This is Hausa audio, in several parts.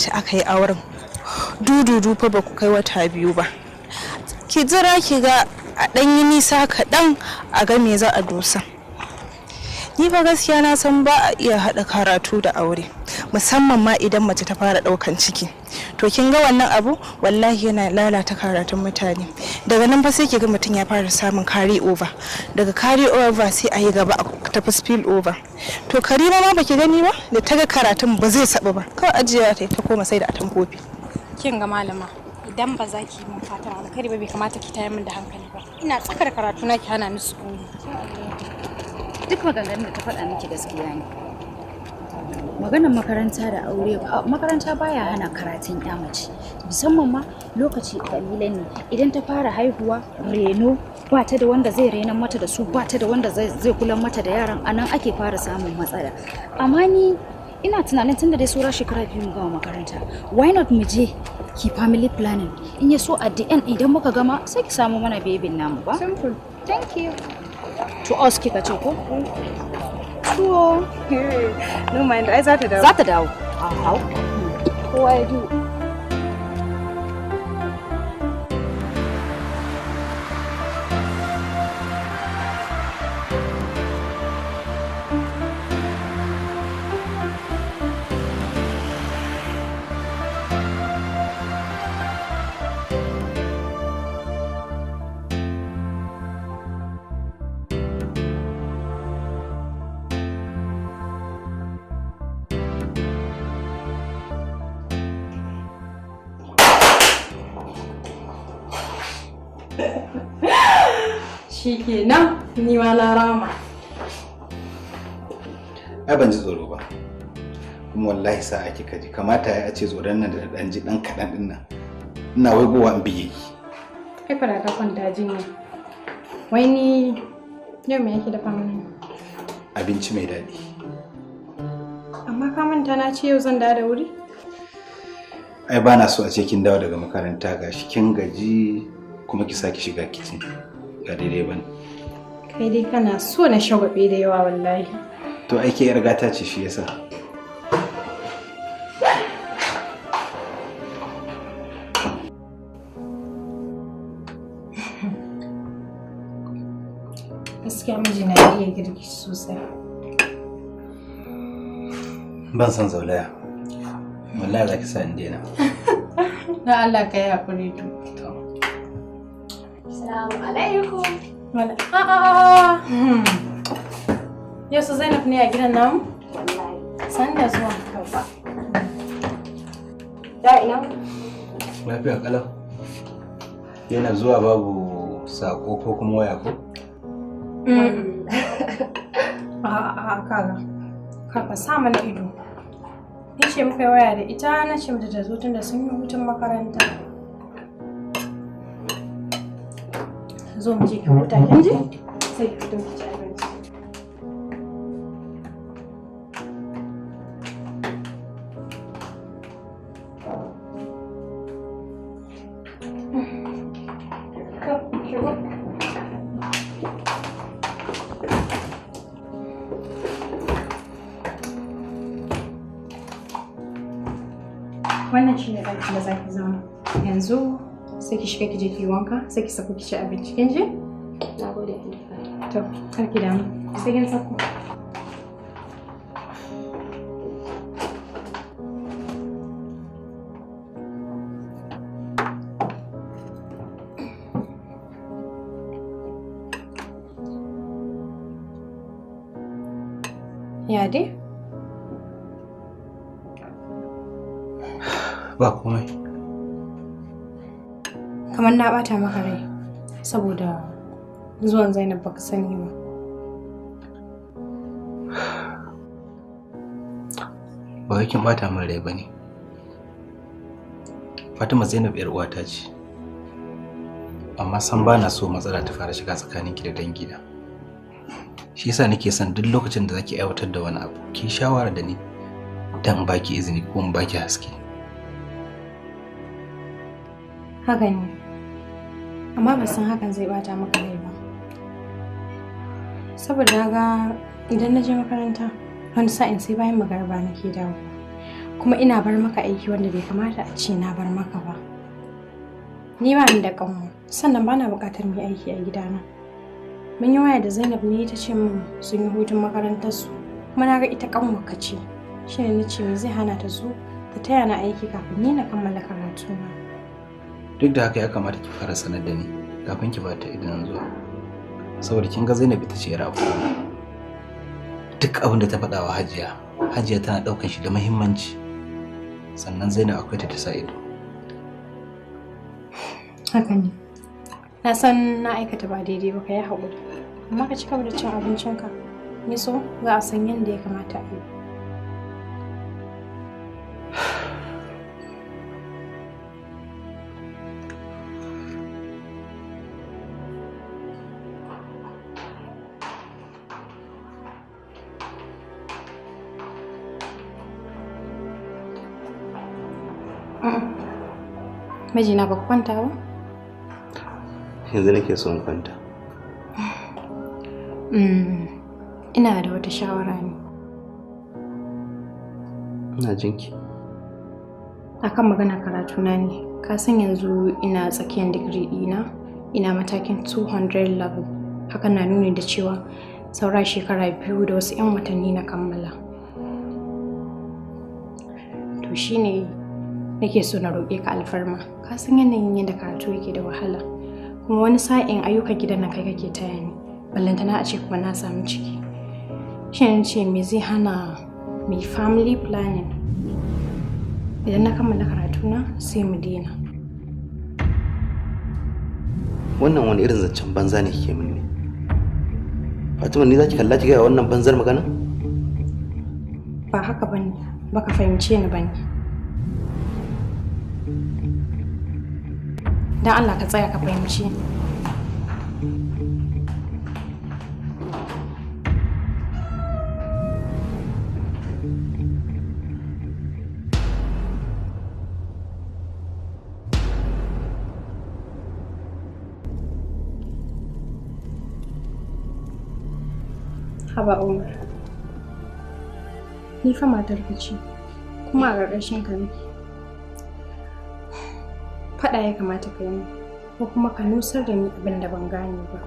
mace aka yi auren dudu fa ba ku kai wata 2 ba. Ki jira ki ga a ɗan yi nisa kaɗan a ga me za a dosa. Ni ba gaskiya na san ba a iya haɗa karatu da aure, musamman ma idan mace ta fara ɗaukan ciki. To kin ga wannan abu wallahi yana lalata karatun mutane. Daga nan fa sai ki ga mutum ya fara samun carry over. Daga carry over sai a yi gaba a tafi spill over. To Karima ma baki gani ba da ta ga karatun ba zai saba ba. Kawai ajiyewa ta koma sai da atamfofi. Kin ga malama idan ba za ki yi min fatan alkhairi ba bai kamata ki tayar min da hankali ba. Ina tsakar karatu na ki hana ni sukuni. Duk maganganun da ta faɗa miki gaskiya ne. Maganar makaranta da aure, makaranta baya hana karatun ya mace, musamman ma lokaci kalilan ne. Idan ta fara haihuwa, reno ba ta da wanda zai renon mata da su, ba ta da wanda zai kula mata da yaran, anan ake fara samun matsala. Amma ni ina tunanin tunda dai saura shekara 2 mu gama makaranta, why not mu je ki family planning, in ya so at the end idan muka gama sai ki samu mana babyn namu ba. Simple. Thank you. To us kika ce ko? To no mind, ai za ta dawo. Za ta dawo. How? Kowa ya ji. Shikenan ni ma na rama. Ai ban ji tsoro ba. Kuma wallahi sa'a kika ji, kamata ya ce tsoron nan da dan ji dan kadan din nan. Ina waigowa in biye ki. Kai fara ka kwanta jinya. Wai ni yau me yake dafa mana? Abinci mai daɗi. Amma ka manta na ce yau zan dawo da wuri? Ai ba na so a ce kin dawo daga makaranta gashi kin gaji kuma ki saki shiga kicin. Ga daidai bane. Kai dai kana so na shagwabe da yawa wallahi. To aike yar gata ce shi yasa. Gaskiya miji na iya girki sosai. Ban san zaulaya. Wallahi za ki sa in daina. Na Allah ka yi hakuri to. Assalamu alaikum. Yau su Zainab ne a gidan namu? Wallahi. San da zuwa. Da ina? Lafiya kalau. Yana zuwa babu sako ko kuma waya ko? Kaga sa mana ido. Ni ce muka yi waya da ita na ce mata ta zo tun da sun yi hutun makaranta. Zo mu je ki huta kin ji? Sai ki fito ki ci abinci. Wannan shi ne ɗakin da za ki zama. Yanzu sai ki shiga ki je ki wanka, sai ki sako ki ci abinci. Kin ji? Na gode. To, kar ki damu. Sai kin sako. Ya dai? Ba komai. Kamar na bata maka rai saboda zuwan Zainab baka sani ba. Ba wai kin bata min rai bane. Fatima Zainab yar uwata ce. Amma san bana so matsala ta fara shiga tsakaninki da dangina. Shi yasa nake son duk lokacin da zaki aiwatar da wani abu ki shawara da ni dan baki izini ko in baki haske. Haka ne. Amma ba san hakan zai bata maka rai ba. Saboda ga idan na je makaranta wani sa'in sai bayan magariba nake dawo. kuma ina bar maka aiki wanda bai kamata a ce na bar maka ba. Ni ba ni da kanmu, sannan bana buƙatar mu aiki a gidana. Mun yi waya da Zainab ne ta ce min sun yi hutun makarantarsu, kuma na ga ita kanwarka ce. Shi ne na ce me zai hana ta zo ta taya na aiki kafin ni na kammala karatuna. Duk da haka ya kamata ki fara sanar da ni kafin ki ba ta idan zuwa. Saboda kin ga Zainab ita ce yar abu. Duk abin da ta faɗa wa Hajiya tana ɗaukar shi da muhimmanci. Sannan Zainab akwai ta sa ido. Haka ne. Na san na aikata ba daidai ba, ka yi haƙuri. Amma ka ci gaba da cin abincinka. Ni so za a san yadda ya kamata a yi. Mijina ba ku kwanta ba? Yanzu nake son kwanta. Ina da wata shawara ne. Ina jinki. Akan magana karatuna ne. Ka san yanzu ina tsakiyar digiri ɗina, ina matakin 200 level. Hakan na nuni da cewa saura shekara 2 da wasu 'yan watanni na kammala. To shine nake so na roƙe ka alfarma. Ka san yanayin yadda karatu yake da wahala. Kuma wani sa'in ayyukan gidan na kai kake taya ni. Ballantana a ce kuma na samu ciki. Shin ce me zai hana mai family planning? Idan na kammala karatuna sai mu daina. Wannan wani irin zancen banza ne kike min ne? Fatima, ni zaki kalla ki ga wannan banzar magana? Ba haka bane. Baka fahimce ni bane. Dan Allah ka tsaya ka fahimce ni. Haba Umar, ni fa matarka ce, kuma a ƙarƙashin ka nake. Faɗa ya kamata ka yi ko kuma ka nusar da ni abin da ban gane ba.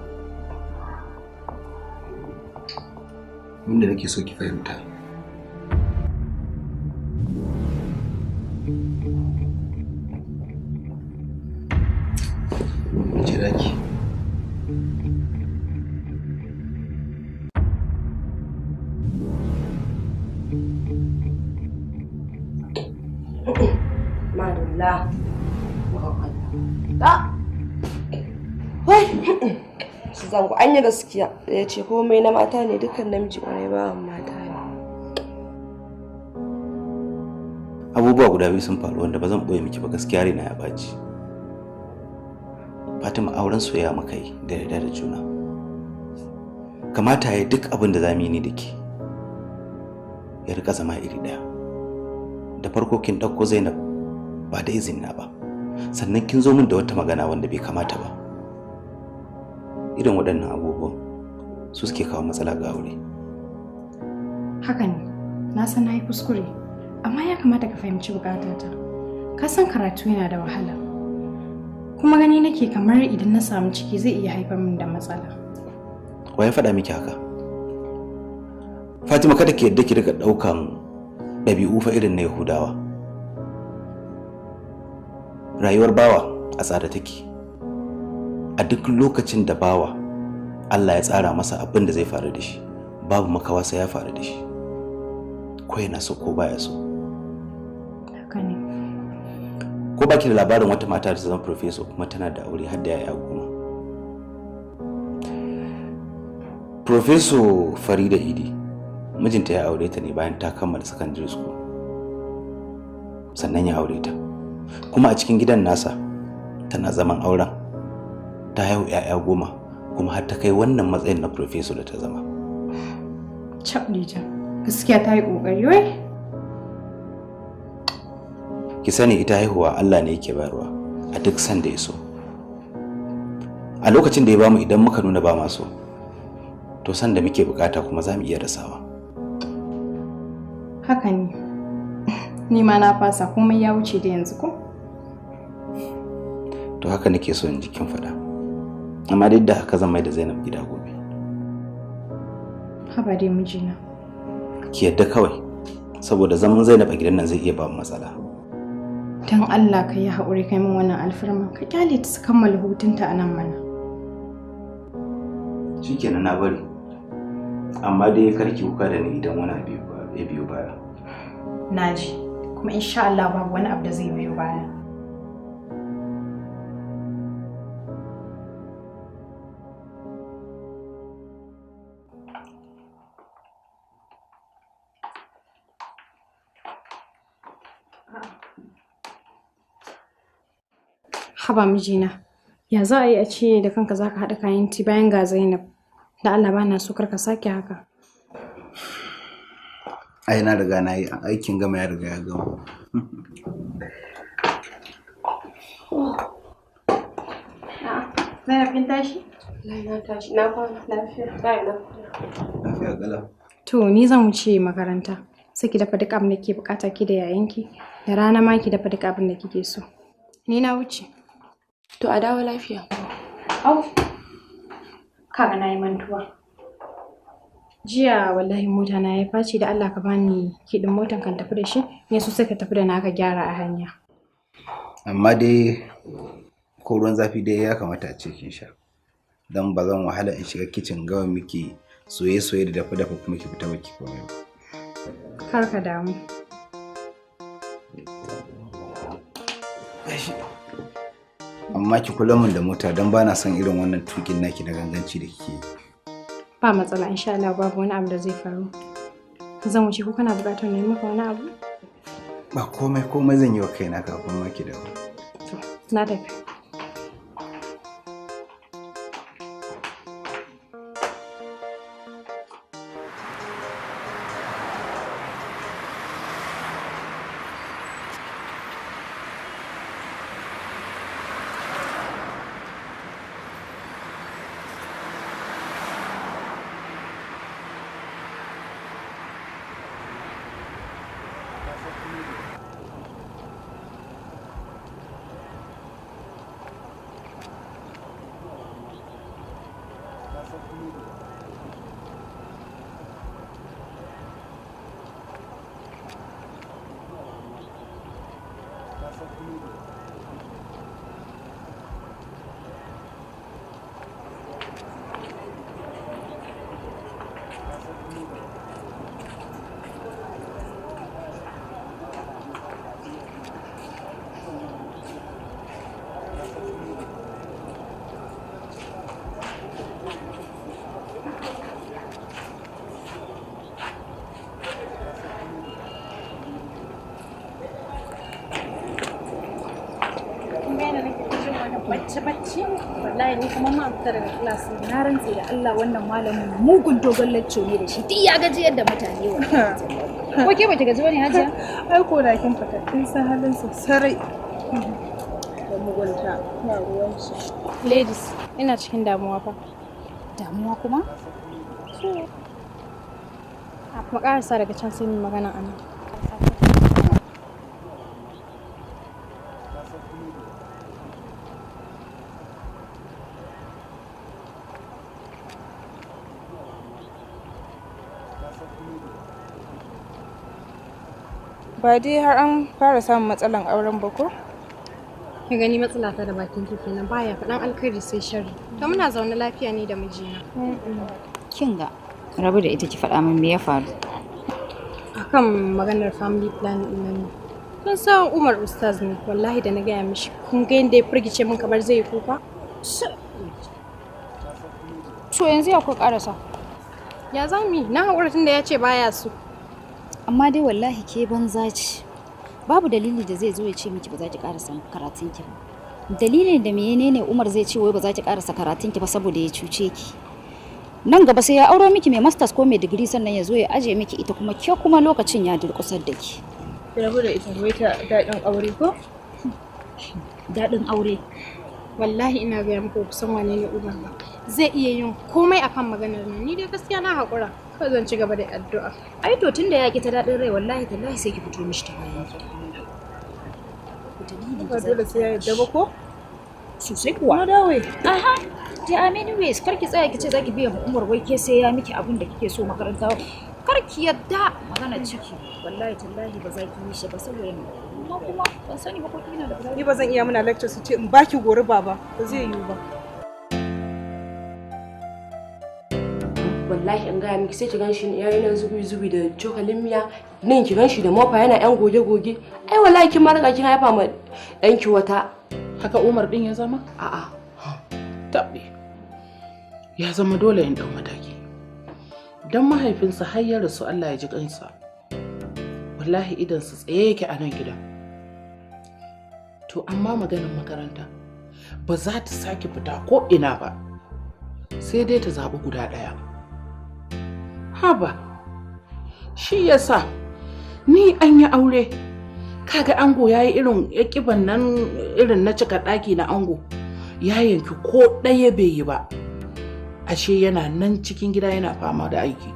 Abinda nake so ki fahimta. Jira ki. Madalla. Da. Wai. Su zango an yi gaskiya. Ya ce komai na mata ne, dukkan namiji ƙwarai bawan mata ne. Abubuwa guda biyu sun faru wanda ba zan ɓoye miki ba, gaskiya raina ya ɓaci. Fatima, auren soyayya muka yi da yarda da juna. Kamata ya yi duk abin da za mu yi ni da ke ya rika zama iri ɗaya. Da farko kin ɗauko Zainab ba da izini na ba, sannan kin zo min da wata magana wanda bai kamata ba. Irin waɗannan abubuwan su suke kawo matsala ga aure. Haka ne, na san na yi kuskure, amma ya kamata ka fahimci bukatata. Ka san karatu yana da wahala, kuma gani nake kamar idan na samu ciki zai iya haifar min da matsala. Wa ya faɗa miki haka? Fatima, kada ki yadda ki riga ɗaukan ɗabi'u fa irin na Yahudawa. Rayuwar bawa a tsare take. A duk lokacin da bawa Allah ya tsara masa abin da zai faru da shi, babu makawa sai ya faru da shi, ko yana so ko baya so. Haka ne. Ko baki da labarin wata mata da ta zama professor kuma tana da aure har da yaya goma? Professor Farida Idi, mijinta ya aure ta ne bayan ta kammala secondary school, sannan ya aure ta. Kuma a cikin gidan nasa tana zaman auren, ta haihu 'ya'ya 10, kuma har ta kai wannan matsayin na professor da ta zama. Cabdija, gaskiya ta yi ƙoƙari wai. Ki sani ita haihuwa Allah ne yake bayarwa a duk sanda ya so. A lokacin da ya bamu idan muka nuna ba ma so, to sanda muke bukata kuma za mu iya rasawa. Haka ne. Ni ma na fasa komai ya wuce da yanzu ko? To haka nake so in ji kin faɗa. Amma duk da haka zan mai da Zainab gida gobe. Haba dai mijina. Ki yadda kawai saboda zaman Zainab a gidan nan zai iya ba mu matsala. Dan Allah ka yi haƙuri kai min wannan alfarma ka kyale ta su kammala hutunta a nan mana. Shikenan na bari. Amma dai karki kuka da ni idan wani abu ya biyo baya. Naji kuma insha Allah babu wani abu da zai biyo baya. Haba mijina, ya za a yi a ce da kanka za ka haɗa kayan ti bayan ga Zainab? Da Allah ba na so kar ka sake haka. Ai na riga na yi aikin gama ya riga ya gama. Zainab kin tashi? Na tashi, na kwana lafiya. Lafiya gala. To ni zan wuce makaranta. Sai ki dafa duk abin da ke bukata ki da yayanki. Da rana ma ki dafa duk abin da kike so. Ni na wuce. To a dawo lafiya. Au. Kaga na yi mantuwa. Jiya wallahi mota na ya faci da Allah ka bani kiɗin motan kan tafi da shi. Ne su sai ka tafi da naka gyara a hanya. Amma dai ko ruwan zafi dai ya kamata a ce kin sha. Dan ba zan wahala in shiga kicin gawa miki soye-soye da dafa-dafa kuma ki fita baki komai ba. Kar ka damu. Amma ki kula min da mota don ba na son irin wannan tukin naki na ganganci da kike yi. Ba matsala insha Allah babu wani abu da zai faru. Zan wuce ko kana buƙatar na yi maka wani abu? Ba komai zan yi wa kaina kafin ma ki dawo. To, na tafi. Bacci wallahi ni kuma ma fita daga class na rantse da Allah wannan malamin mugun dogon lacco ne da shi duk ya gaji yadda mutane wa ko ke bata gaji bane hajiya ai ko da kin fata kin san halin sa sarai da mugunta na ruwan shi. Ladies ina cikin damuwa fa. Damuwa kuma? A kuma karasa daga can sai mu magana a nan. Ba dai har an fara samun matsalan auren ba ko? Ki gani matsala ta da bakin ki kenan baya faɗan alkhairi sai sharri. To muna zaune lafiya ni da mijina. Kin ga rabu da ita ki faɗa min me ya faru. Akan maganar family planning din nan. Kun san Umar ustaz ne wallahi da na gaya mishi kun ga yanda ya furgice min kamar zai yi kuka. To yanzu ya ku karasa. Ya zami na haƙura tunda ya ce baya so. Amma dai wallahi ke banza ce. Babu dalili da zai zo ya ce miki ba za ki karasa karatun ki ba. Dalilin da menene Umar zai ce wai ba za ki karasa karatun ki ba saboda ya cuce ki. Nan gaba sai ya auro miki mai masters ko mai degree sannan ya zo ya aje miki ita kuma ke kuma lokacin ya durƙusar da ki. Rabu da ita wai ta daɗin aure ko? Daɗin aure. Wallahi ina ga muku kusan wane ne Umar ba. Zai iya yin komai akan maganar nan. Ni dai gaskiya na haƙura. Ko zan ci gaba da addu'a. Ai to tunda ya ki ta daɗin rai wallahi tallahi sai ki fito mishi ta bayan gida. Ba dole sai ya yadda ba ko? Sosai kuwa. Na dawo. Aha. Da anyways kar ki tsaya ki ce zaki biya Umar wai ke sai ya miki abin da kike so makaranta. Kar ki yadda magana ciki. Wallahi tallahi ba za ki yi shi ba saboda amma kuma ban sani ba ko kina da Ni ba zan iya muna lecture su ce in baki gori baba. Ba zai yiwu ba. Wallahi in gaya miki sai ki ganshi yayin nan zubi da cokalin miya nan ki ganshi da mofa yana yan goge ai wallahi kin ma riga kin haifa ma danki wata. Haka Umar din ya zama? A'a Tabbi. Ya zama dole in dau mataki. Dan mahaifinsa har ya rasu Allah ya ji kansa. Wallahi idan su tsaye yake a nan gidan. To amma maganin makaranta ba za ta sake fita ko ina ba. Sai dai ta zaɓi guda ɗaya. Haba, shi yasa ni an yi aure, kaga ango ya yi irin ya kiban nan irin na cika ɗaki na ango, ya yanki ko ɗaya bai yi ba, ashe yana nan cikin gida yana fama da aiki.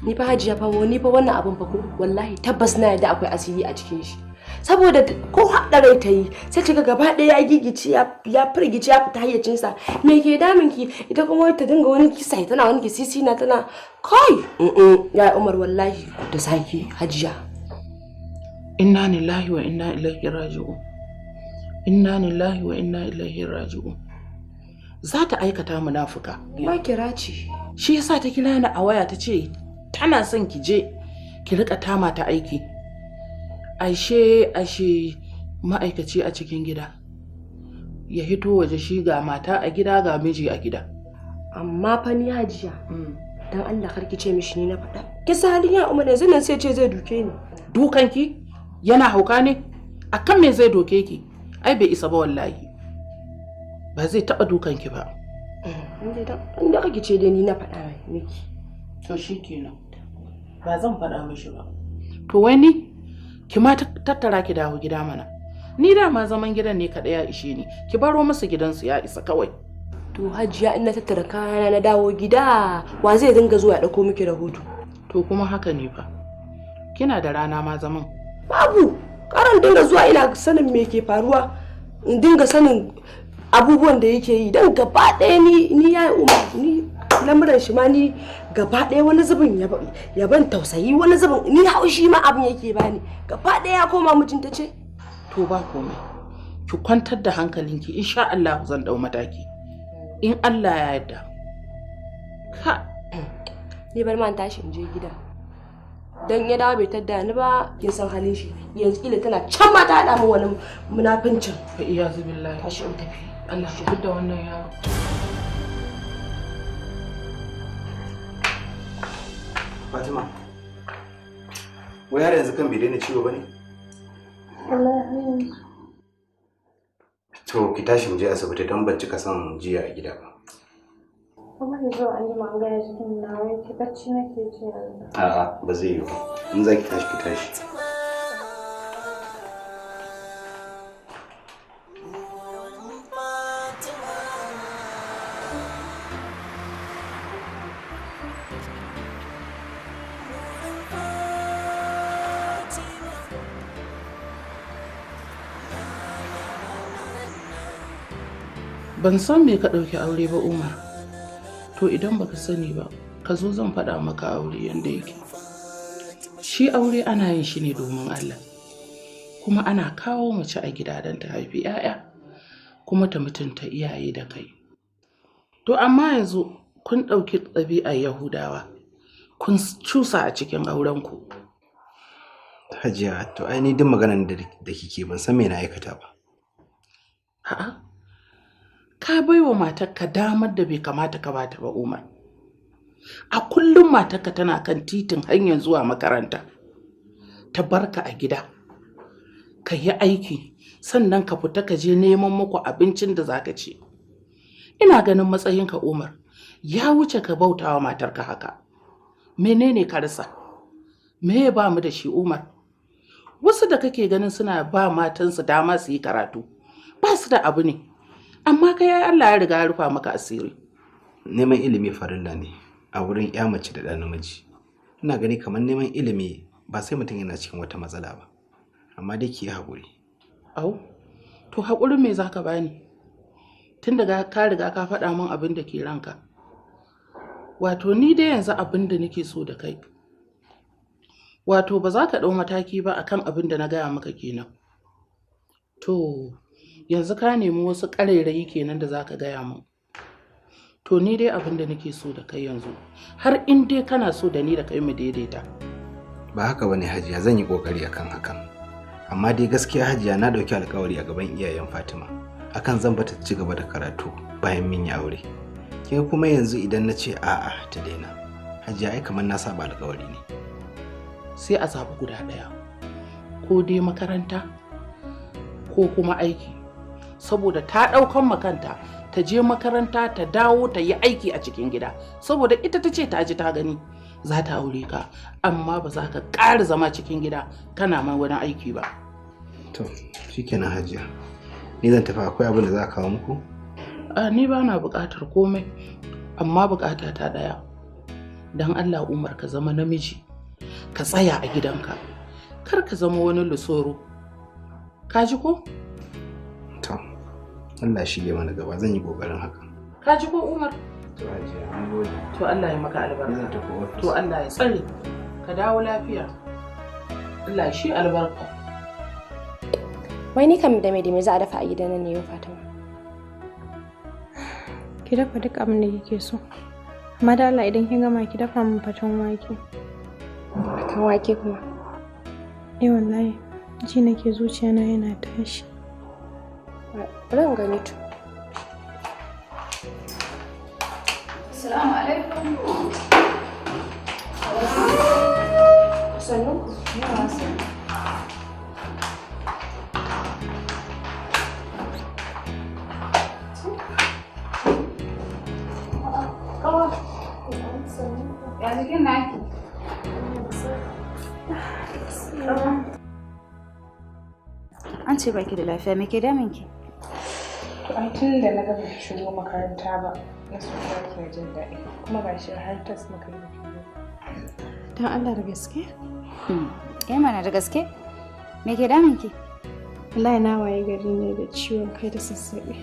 Ni fa Hajiya fa ni fa wannan abin fa wallahi tabbas na yadda akwai asiri a cikin shi. Saboda ko haɗa rai ta yi sai kiga gaba ɗaya ya gigici ya firgici ya fita hayyacinsa. Me ke damun ki ita kuma ta dinga wani kisa tana wani kisisi na tana kai ya Umar wallahi da saki Hajiya. Inna lillahi wa inna ilaihi raji'un. Inna lillahi wa inna ilaihi raji'un. Za ta aikata munafuka. Ma kira ce. Shi yasa ta kira ni a waya ta ce tana son ki je ki rika tama ta aiki. Ashe ma'aikaci a cikin gida ya hito waje shi ga mata a gida ga miji a gida. Amma fa ni Hajiya dan Allah karki ce mishi ni na faɗa. Kisa halin ya Umar yanzu nan sai ce zai duke ni. Dukanki yana hauka ne? Akan me zai doke ki? Ai bai isa ba wallahi. Ba zai taɓa dukanki ba. Inda kake ce dai ni na faɗa miki. To shikenan. Ba zan faɗa mishi ba. To wai ni ki ma tattara ki dawo gida mana. Ni da ma zaman gidan ne kaɗai ya ishe ni. Ki baro musu gidansu ya isa kawai. To Hajiya in na tattara kayana na dawo gida wa zai dinga zuwa ya ɗauko miki rahoto? To kuma haka ne fa. Kina da rana ma zaman. Babu. Karan dinga zuwa ina sanin me ke faruwa. In dinga sanin abubuwan da yake yi dan gaba ɗaya ni ya Umar ni lamuran shi ma ni gaba ɗaya wani zubin ya ban tausayi wani zubin ni haushi ma abin yake bani gaba ɗaya ya koma mutunta ce. To ba komai. Ki kwantar da hankalinki insha Allah zan dau mataki. In Allah ya yarda. Ka ni bar man tashi in je gida. Dan ya dawo bai tadda ni ba kin san halin shi. Yanzu kila tana can ma ta hada min wani munafincin. Fa iyazu billahi. Tashi in tafi. Allah shi da wannan yaro. Fatima, wai har yanzu kan bai daina ciwo ba ne? Wallahi. To ki tashi mu je asibiti don ban cika son jiya a gida ba. Kuma ki zo an ji ma ga jikin na wai ki bacci nake ji yanzu. A'a ba zai yi ba. In za ki tashi ki tashi. Ban san me ka ɗauki aure ba Umar. To idan baka sani ba, ka zo zan faɗa maka aure yanda yake. Shi aure ana yin shi ne domin Allah. Kuma ana kawo mace a gida don ta haifi 'ya'ya, kuma ta mutunta iyaye da kai. To amma yanzu kun ɗauki ɗabi'ar Yahudawa, kun cusa a cikin aurenku. Hajiya, to ai ni duk maganar da kike ban san me na aikata ba. A'a. Ka baiwa matarka damar da bai kamata ka bata ba Umar. A kullum matarka tana kan titin hanyar zuwa makaranta. Ta barka a gida. Ka yi aiki sannan ka fita ka je neman muku abincin da zaka ci. Ina ganin matsayinka Umar ya wuce ka bautawa matarka haka. Menene ka rasa? Me ya ba mu da shi Umar? Wasu da kake ganin suna ba matansu dama su yi karatu. Ba su da abu ne. Amma kai Allah ya riga ya rufa maka asiri. Neman ilimi farilla ne. a wurin ya mace da ɗan namiji. Ina gani kamar neman ilimi ba sai mutum yana cikin wata matsala ba. Amma dai ki yi haƙuri. Au, to haƙurin me za ka bani? Tun daga ka riga ka faɗa min abin da ke ranka. Wato ni dai yanzu abin da nake so da kai. Wato ba za ka ɗau mataki ba akan abin da na gaya maka kenan. To yanzu ka nemi wasu ƙarairayi kenan da za ka gaya min. To ni dai abin da nake so da kai yanzu, har in dai kana so da ni da kai mu daidaita. Ba haka bane Hajiya, zan yi kokari akan hakan. Amma dai gaskiya Hajiya na dauki alƙawari a gaban iyayen Fatima akan zan bata ci gaba da karatu bayan min ya aure. Ke kuma yanzu idan na ce a'a ta daina, Hajiya ai kamar na saba alƙawari ne. Sai a zaɓi guda ɗaya, ko dai makaranta ko kuma aiki, saboda ta ɗaukan makanta ta je makaranta ta dawo ta yi aiki a cikin gida, saboda ita ta ce ta ji ta gani za ta aure ka, amma ba za ka ƙara zama cikin gida kana ma wani aiki ba. To shikenan Hajiya, ni zan tafi, akwai abin da za a kawo muku? Ni ba na buƙatar komai, amma buƙata ta ɗaya, don Allah Umar ka zama namiji, ka tsaya a gidanka, kar ka zama wani lusoro. Ka ji ko? To, Allah shi ya mana gaba, zan yi ƙoƙarin haka. Ka ji ko Umar? To Hajiya, mun gode. To Allah ya maka albarka. Zan tafi ofis. To Allah ya tsare, ka dawo lafiya. Allah shi albarka. Wai ni kam da me za a dafa a gidan nan ne yau Fatima? Ki dafa duk abin da kike so. Amma da Allah idan kin gama ki dafa min fatan wake. Fatan wake kuma? Wallahi ji nake zuciya na yana tashi. Bari in gani to. Assalamu alaikum. Sannu? Yawa sannu. Ya jikin naki? An ce baki da lafiya, me ke damun ki? To ai tun da na gaba shigo makaranta ba, na so ba jin daɗi. Kuma ga shi har tas muka yi. Dan Allah da gaske? Mana da gaske? Me ke damun ki? Wallahi na waye gari ne da ciwon kai da sassaɓe.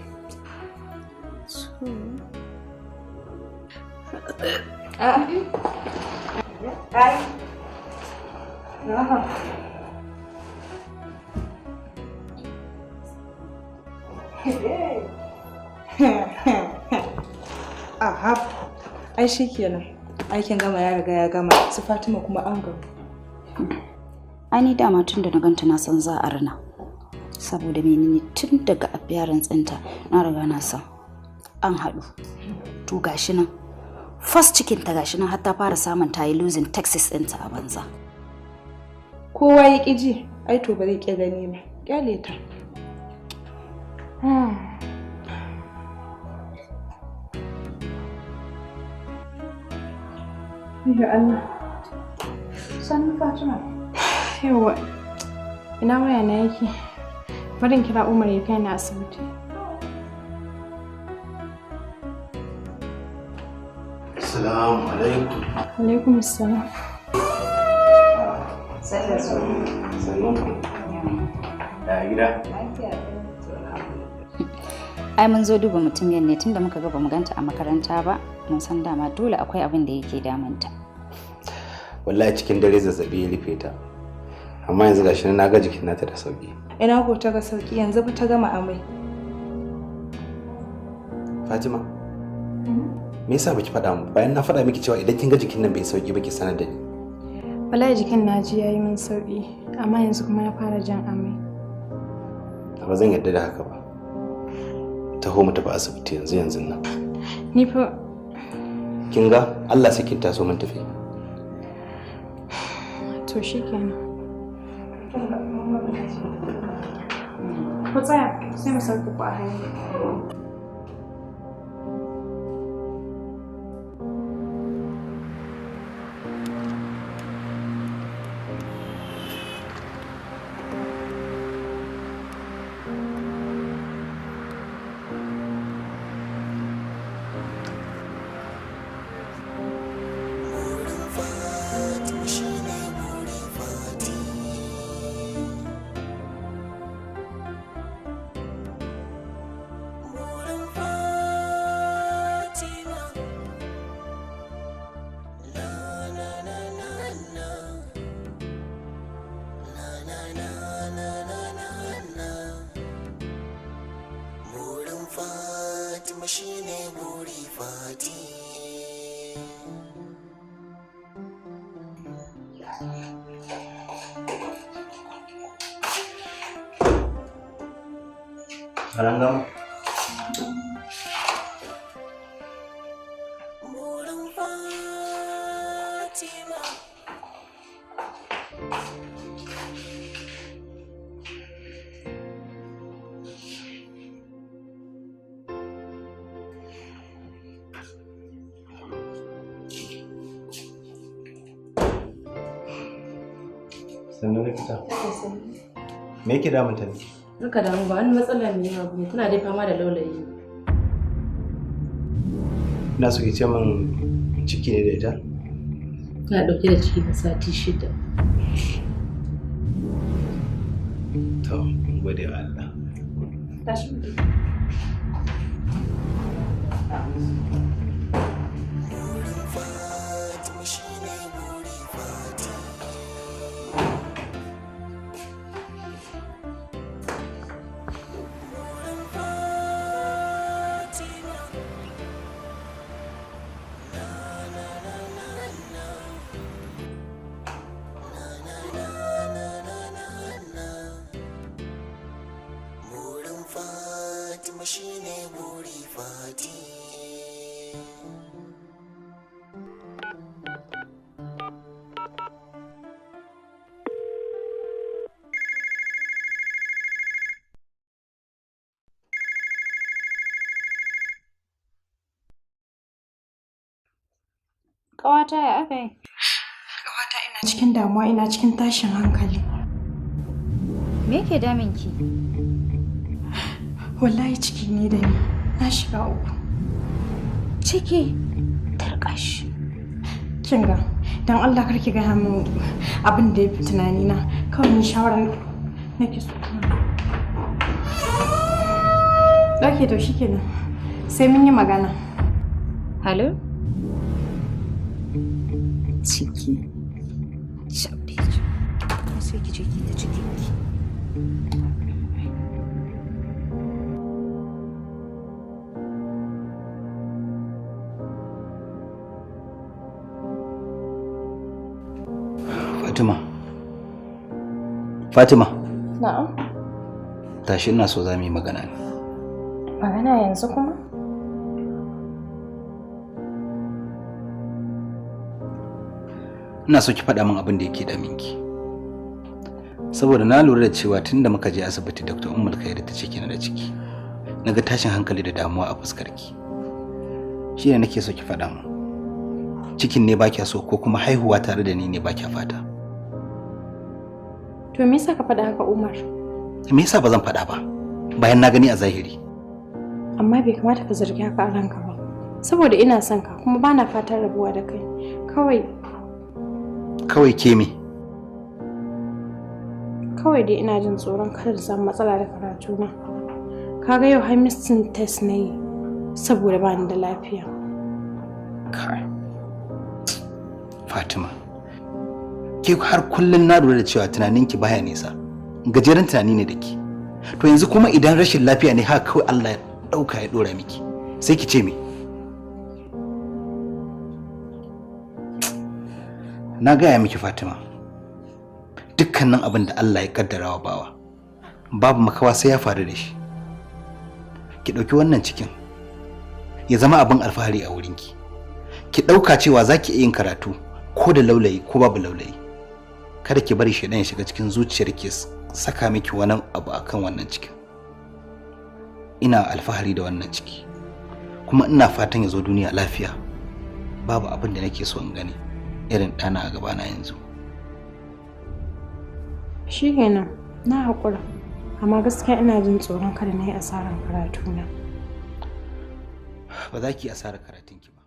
Aha, ai shi kenan. Aikin gama ya riga ya gama, su Fatima kuma an gama. Ai ni dama tun da na ganta na san za a rina. Saboda menene tun daga appearance ɗinta na riga na san an haɗu. To gashi nan. First cikin ta gashi nan har ta fara samun ta yi losing Texas ɗinta a banza. Kowa ya ƙi ji, ai to ba zai ƙi gani ba. Ƙyale ta. Ya Allah. Sannu Fatima. Yawa. Ina waya na yake? Bari in kira Umar ya kai na asibiti. Assalamu alaikum. Alaikum assalam. Sannu. Da gida. Ai mun zo duba mutumiyar ne tunda muka ga bamu ganta a makaranta ba, mun san dama dole akwai abin da yake damunta. Wallahi cikin dare zazzabi ya rufe ta. Amma yanzu gashi na ga jikin nata da sauki. Ina ko ta ga sauki yanzu ba ta gama amai. Fatima. Me yasa baki faɗa mu bayan na faɗa miki cewa idan kin ga jikin nan bai sauki ba ki sanar da ni. Wallahi jikin naji yayi min sauki, amma yanzu kuma ya fara jan amai. Ba zan yarda da haka ba. Taho mu tafi asibiti yanzu nan. Ni fa Kin ga Allah sai kin taso mun tafi. to shikenan. Ku tsaya sai mu sauke ku a hanya. Rangama. Sannu da fita. Me yake damunta ne? Duka damu ba wani matsala ne ba ne, tana dai fama da laulayi. Ina so ki ce min ciki ne da ita? Tana dauke da ciki na sati 6. To, gode wa Allah. Tashi mu. Ƙawata ya aka yi? Ƙawata ina cikin damuwa, ina cikin tashin hankali. Me yake damin ki? Wallahi ciki ne da ni. Na shiga uku. Ciki? Tarkash. Kinga, don Allah karki gaya min abin da ya fi tunanina. Kawai ni shawarar nake so. Ɗauke to shi kenan. Sai mun yi magana. Hello? Ciki. Shaɓe ki. Sai ki je ki da cikinki. Fatima. Na'am. Tashi ina so za mu yi magana ne. Magana yanzu kuma? Ina so ki faɗa min abin da yake daminki. Saboda na lura da cewa tunda muka je asibiti Dr. Ummul Khair ta ce kina da ciki. Naga tashin hankali da damuwa a fuskarki. Shi ne nake so ki faɗa min. Cikin ne ba kya so ko kuma haihuwa tare da ni ne ba kya fata? To me yasa ka faɗa haka Umar? Me yasa ba zan faɗa ba? Bayan na gani a zahiri. Amma bai kamata ka zargi haka a ranka ba. Saboda ina son ka kuma bana fatan rabuwa da kai. Kawai ke me? Kawai dai ina jin tsoron kada da samu matsala da karatuna. Kaga yau hamistin test na yi saboda bani da lafiya. Kai. Fatima. Ke har kullun na lura da cewa tunaninki baya nisa. Gajeren tunani ne da ke. To yanzu kuma idan rashin lafiya ne haka kawai Allah ya dauka ya dora miki. Sai ki ce me? Na gaya miki Fatima. Dukkanin abin da Allah ya kaddara wa bawa babu makawa sai ya faru da shi. Ki dauki wannan cikin ya zama abin alfahari a wurinki. Ki dauka cewa zaki iya yin karatu ko da laulayi ko babu laulayi. Kada ki bari shedan ya shiga cikin zuciyarki saka miki wani abu akan wannan cikin. Ina alfahari da wannan ciki kuma ina fatan ya zo duniya lafiya. Babu abin da nake so in gani irin ɗana a gabana yanzu. Shi kenan na haƙura, amma gaskiya ina jin tsoron kada na yi asarar karatuna. Ba za ki yi asarar karatunki ba.